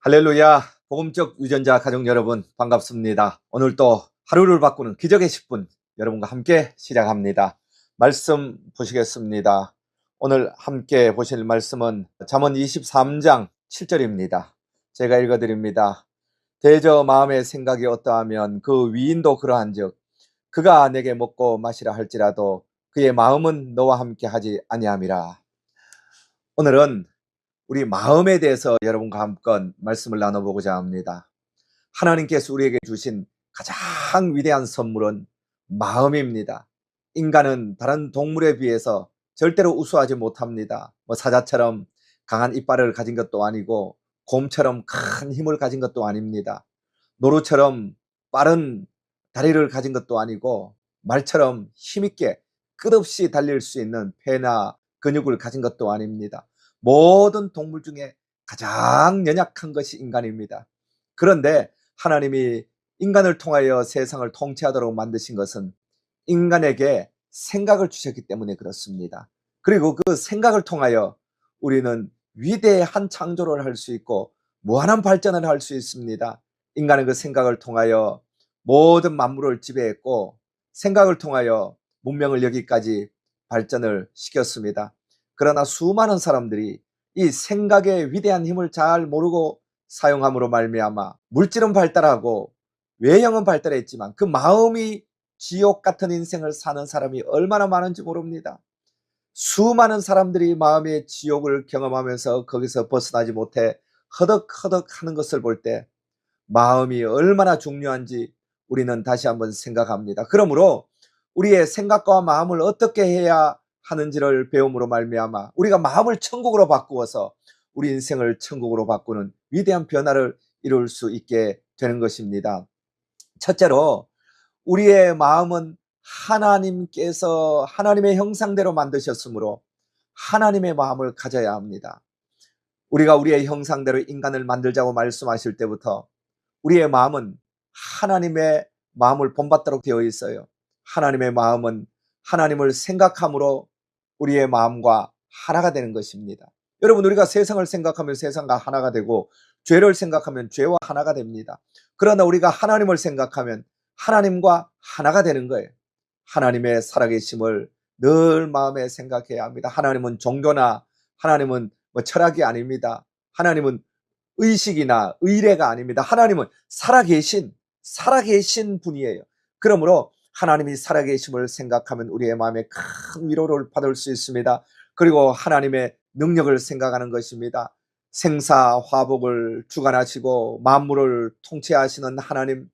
할렐루야. 복음적 유전자 가족 여러분 반갑습니다. 오늘 또 하루를 바꾸는 기적의 10분 여러분과 함께 시작합니다. 말씀 보시겠습니다. 오늘 함께 보실 말씀은 잠언 23장 7절입니다. 제가 읽어드립니다. 대저 마음의 생각이 어떠하면 그 위인도 그러한즉 그가 내게 먹고 마시라 할지라도 그의 마음은 너와 함께 하지 아니함이라. 오늘은 우리 마음에 대해서 여러분과 함께 말씀을 나눠보고자 합니다. 하나님께서 우리에게 주신 가장 위대한 선물은 마음입니다. 인간은 다른 동물에 비해서 절대로 우수하지 못합니다. 사자처럼 강한 이빨을 가진 것도 아니고 곰처럼 큰 힘을 가진 것도 아닙니다. 노루처럼 빠른 다리를 가진 것도 아니고 말처럼 힘있게 끝없이 달릴 수 있는 폐나 근육을 가진 것도 아닙니다. 모든 동물 중에 가장 연약한 것이 인간입니다. 그런데 하나님이 인간을 통하여 세상을 통치하도록 만드신 것은 인간에게 생각을 주셨기 때문에 그렇습니다. 그리고 그 생각을 통하여 우리는 위대한 창조를 할 수 있고 무한한 발전을 할 수 있습니다. 인간은 그 생각을 통하여 모든 만물을 지배했고 생각을 통하여 문명을 여기까지 발전을 시켰습니다. 그러나 수많은 사람들이 이 생각의 위대한 힘을 잘 모르고 사용함으로 말미암아 물질은 발달하고 외형은 발달했지만 그 마음이 지옥 같은 인생을 사는 사람이 얼마나 많은지 모릅니다. 수많은 사람들이 마음의 지옥을 경험하면서 거기서 벗어나지 못해 허덕허덕 하는 것을 볼 때 마음이 얼마나 중요한지 우리는 다시 한번 생각합니다. 그러므로 우리의 생각과 마음을 어떻게 해야 하는지를 배움으로 말미암아 우리가 마음을 천국으로 바꾸어서 우리 인생을 천국으로 바꾸는 위대한 변화를 이룰 수 있게 되는 것입니다. 첫째로 우리의 마음은 하나님께서 하나님의 형상대로 만드셨으므로 하나님의 마음을 가져야 합니다. 우리가 우리의 형상대로 인간을 만들자고 말씀하실 때부터 우리의 마음은 하나님의 마음을 본받도록 되어 있어요. 하나님의 마음은 하나님을 생각함으로 우리의 마음과 하나가 되는 것입니다. 여러분, 우리가 세상을 생각하면 세상과 하나가 되고 죄를 생각하면 죄와 하나가 됩니다. 그러나 우리가 하나님을 생각하면 하나님과 하나가 되는 거예요. 하나님의 살아계심을 늘 마음에 생각해야 합니다. 하나님은 종교나 하나님은 철학이 아닙니다. 하나님은 의식이나 의례가 아닙니다. 하나님은 살아계신 분이에요. 그러므로 하나님이 살아계심을 생각하면 우리의 마음에 큰 위로를 받을 수 있습니다. 그리고 하나님의 능력을 생각하는 것입니다. 생사화복을 주관하시고 만물을 통치하시는 하나님,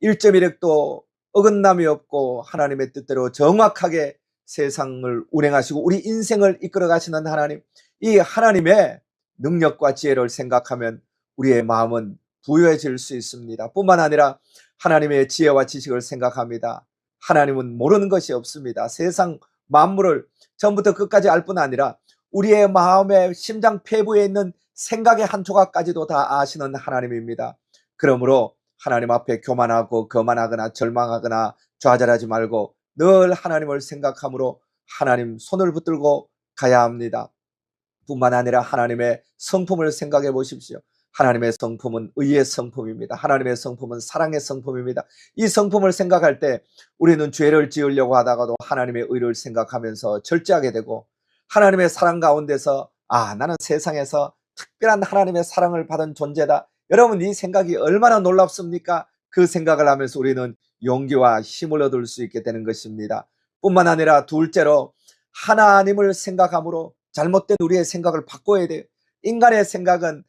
1.1획도 어긋남이 없고 하나님의 뜻대로 정확하게 세상을 운행하시고 우리 인생을 이끌어 가시는 하나님, 이 하나님의 능력과 지혜를 생각하면 우리의 마음은 부유해질 수 있습니다. 뿐만 아니라 하나님의 지혜와 지식을 생각합니다. 하나님은 모르는 것이 없습니다. 세상 만물을 처음부터 끝까지 알 뿐 아니라 우리의 마음의 심장 폐부에 있는 생각의 한 조각까지도 다 아시는 하나님입니다. 그러므로 하나님 앞에 교만하고 거만하거나 절망하거나 좌절하지 말고 늘 하나님을 생각함으로 하나님 손을 붙들고 가야 합니다. 뿐만 아니라 하나님의 성품을 생각해 보십시오. 하나님의 성품은 의의 성품입니다. 하나님의 성품은 사랑의 성품입니다. 이 성품을 생각할 때 우리는 죄를 지으려고 하다가도 하나님의 의를 생각하면서 절제하게 되고, 하나님의 사랑 가운데서 나는 세상에서 특별한 하나님의 사랑을 받은 존재다. 여러분, 이 생각이 얼마나 놀랍습니까? 그 생각을 하면서 우리는 용기와 힘을 얻을 수 있게 되는 것입니다. 뿐만 아니라 둘째로 하나님을 생각함으로 잘못된 우리의 생각을 바꿔야 돼요. 인간의 생각은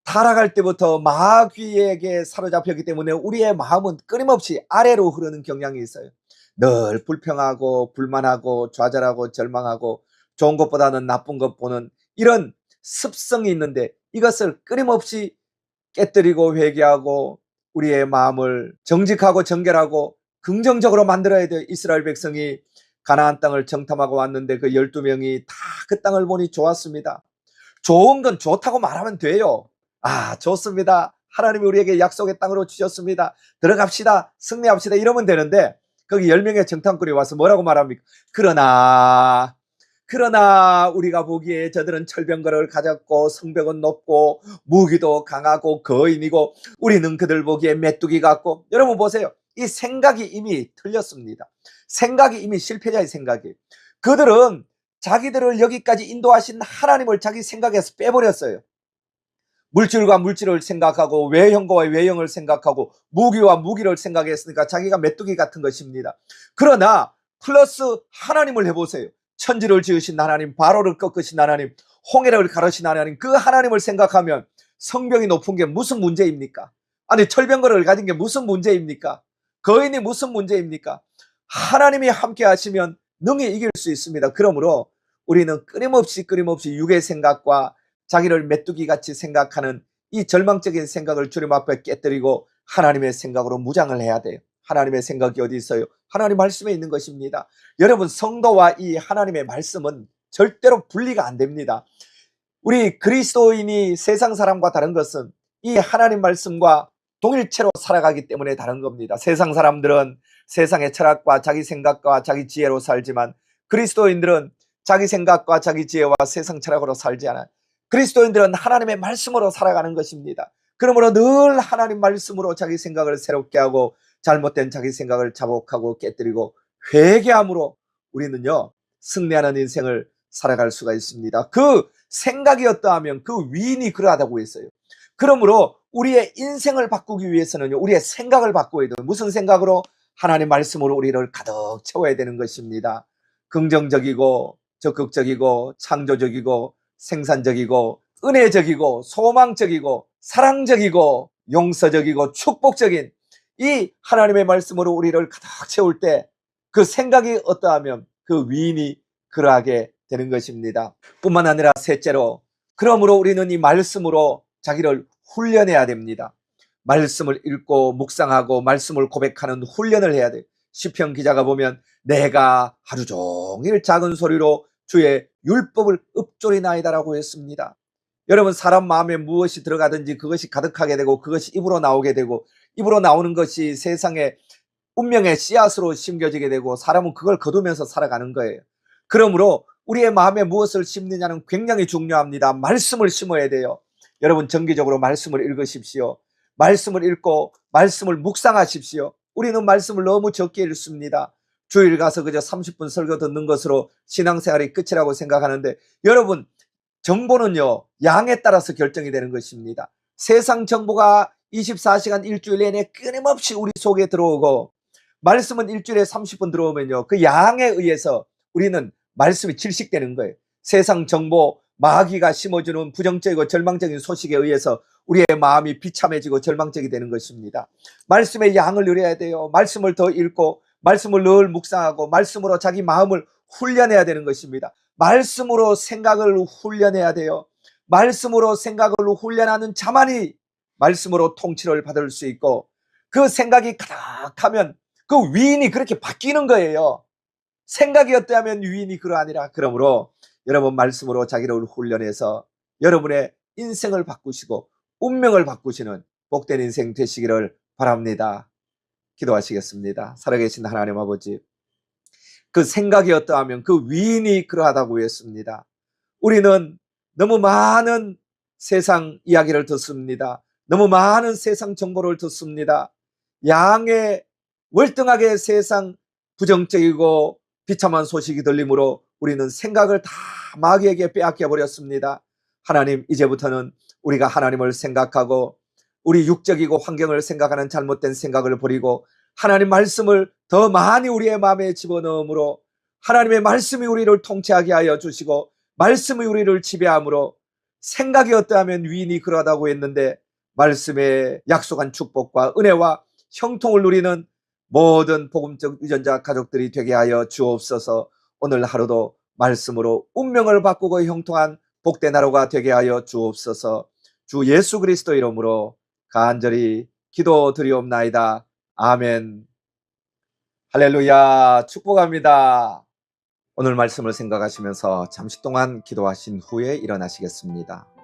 타락할 때부터 마귀에게 사로잡혔기 때문에 우리의 마음은 끊임없이 아래로 흐르는 경향이 있어요. 늘 불평하고 불만하고 좌절하고 절망하고 좋은 것보다는 나쁜 것 보는 이런 습성이 있는데, 이것을 끊임없이 깨뜨리고 회개하고 우리의 마음을 정직하고 정결하고 긍정적으로 만들어야 돼요. 이스라엘 백성이 가나안 땅을 정탐하고 왔는데 그 12명이 다 그 땅을 보니 좋았습니다. 좋은 건 좋다고 말하면 돼요. 좋습니다. 하나님이 우리에게 약속의 땅으로 주셨습니다. 들어갑시다. 승리합시다. 이러면 되는데 거기 10명의 정탐꾼이 와서 뭐라고 말합니까? 그러나 그러나 우리가 보기에 저들은 철병거를 가졌고 성벽은 높고 무기도 강하고 거인이고 우리는 그들 보기에 메뚜기 같고. 여러분 보세요. 이 생각이 이미 틀렸습니다. 생각이 이미 실패자의 생각이에요. 그들은 자기들을 여기까지 인도하신 하나님을 자기 생각에서 빼버렸어요. 물질과 물질을 생각하고 외형과 외형을 생각하고 무기와 무기를 생각했으니까 자기가 메뚜기 같은 것입니다. 그러나 플러스 하나님을 해보세요. 천지를 지으신 하나님, 바로를 꺾으신 하나님, 홍해를 가르신 하나님, 그 하나님을 생각하면 성벽이 높은 게 무슨 문제입니까? 아니 철병거를 가진 게 무슨 문제입니까? 거인이 무슨 문제입니까? 하나님이 함께 하시면 능히 이길 수 있습니다. 그러므로 우리는 끊임없이 육의 생각과 자기를 메뚜기같이 생각하는 이 절망적인 생각을 주님 앞에 깨뜨리고 하나님의 생각으로 무장을 해야 돼요. 하나님의 생각이 어디 있어요? 하나님 말씀에 있는 것입니다. 여러분 성도와 이 하나님의 말씀은 절대로 분리가 안 됩니다. 우리 그리스도인이 세상 사람과 다른 것은 이 하나님 말씀과 동일체로 살아가기 때문에 다른 겁니다. 세상 사람들은 세상의 철학과 자기 생각과 자기 지혜로 살지만 그리스도인들은 자기 생각과 자기 지혜와 세상 철학으로 살지 않아요. 그리스도인들은 하나님의 말씀으로 살아가는 것입니다. 그러므로 늘 하나님 말씀으로 자기 생각을 새롭게 하고 잘못된 자기 생각을 자복하고 깨뜨리고 회개함으로 우리는요 승리하는 인생을 살아갈 수가 있습니다. 그 생각이 어떠하면 그 위인이 그러하다고 했어요. 그러므로 우리의 인생을 바꾸기 위해서는요 우리의 생각을 바꿔야 돼요. 무슨 생각으로? 하나님 말씀으로 우리를 가득 채워야 되는 것입니다. 긍정적이고 적극적이고 창조적이고 생산적이고 은혜적이고 소망적이고 사랑적이고 용서적이고 축복적인 이 하나님의 말씀으로 우리를 가득 채울 때 그 생각이 어떠하면 그 위인이 그러하게 되는 것입니다. 뿐만 아니라 셋째로 그러므로 우리는 이 말씀으로 자기를 훈련해야 됩니다. 말씀을 읽고 묵상하고 말씀을 고백하는 훈련을 해야 돼요. 시편 기자가 보면 내가 하루 종일 작은 소리로 주의 율법을 읊조리나이다라고 했습니다. 여러분 사람 마음에 무엇이 들어가든지 그것이 가득하게 되고 그것이 입으로 나오게 되고 입으로 나오는 것이 세상의 운명의 씨앗으로 심겨지게 되고 사람은 그걸 거두면서 살아가는 거예요. 그러므로 우리의 마음에 무엇을 심느냐는 굉장히 중요합니다. 말씀을 심어야 돼요. 여러분 정기적으로 말씀을 읽으십시오. 말씀을 읽고 말씀을 묵상하십시오. 우리는 말씀을 너무 적게 읽습니다. 주일 가서 그저 30분 설교 듣는 것으로 신앙생활이 끝이라고 생각하는데 여러분 정보는요 양에 따라서 결정이 되는 것입니다. 세상 정보가 24시간 일주일 내내 끊임없이 우리 속에 들어오고 말씀은 일주일에 30분 들어오면요 그 양에 의해서 우리는 말씀이 질식되는 거예요. 세상 정보 마귀가 심어주는 부정적이고 절망적인 소식에 의해서 우리의 마음이 비참해지고 절망적이 되는 것입니다. 말씀의 양을 누려야 돼요. 말씀을 더 읽고 말씀을 늘 묵상하고 말씀으로 자기 마음을 훈련해야 되는 것입니다. 말씀으로 생각을 훈련해야 돼요. 말씀으로 생각을 훈련하는 자만이 말씀으로 통치를 받을 수 있고 그 생각이 가득하면 그 위인이 그렇게 바뀌는 거예요. 생각이 어떠하면 위인이 그러하니라. 그러므로 여러분 말씀으로 자기를 훈련해서 여러분의 인생을 바꾸시고 운명을 바꾸시는 복된 인생 되시기를 바랍니다. 기도하시겠습니다. 살아계신 하나님 아버지, 그 생각이 어떠하면 그 위인이 그러하다고 했습니다. 우리는 너무 많은 세상 이야기를 듣습니다. 너무 많은 세상 정보를 듣습니다. 양의 월등하게 세상 부정적이고 비참한 소식이 들리므로 우리는 생각을 다 마귀에게 빼앗겨 버렸습니다. 하나님, 이제부터는 우리가 하나님을 생각하고 우리 육적이고 환경을 생각하는 잘못된 생각을 버리고 하나님 말씀을 더 많이 우리의 마음에 집어넣으므로 하나님의 말씀이 우리를 통치하게 하여 주시고 말씀이 우리를 지배함으로 생각이 어떠하면 위인이 그러하다고 했는데 말씀에 약속한 축복과 은혜와 형통을 누리는 모든 복음적 유전자 가족들이 되게 하여 주옵소서. 오늘 하루도 말씀으로 운명을 바꾸고 형통한 복된 하루가 되게 하여 주옵소서. 주 예수 그리스도 이름으로 간절히 기도드리옵나이다. 아멘. 할렐루야. 축복합니다. 오늘 말씀을 생각하시면서 잠시 동안 기도하신 후에 일어나시겠습니다.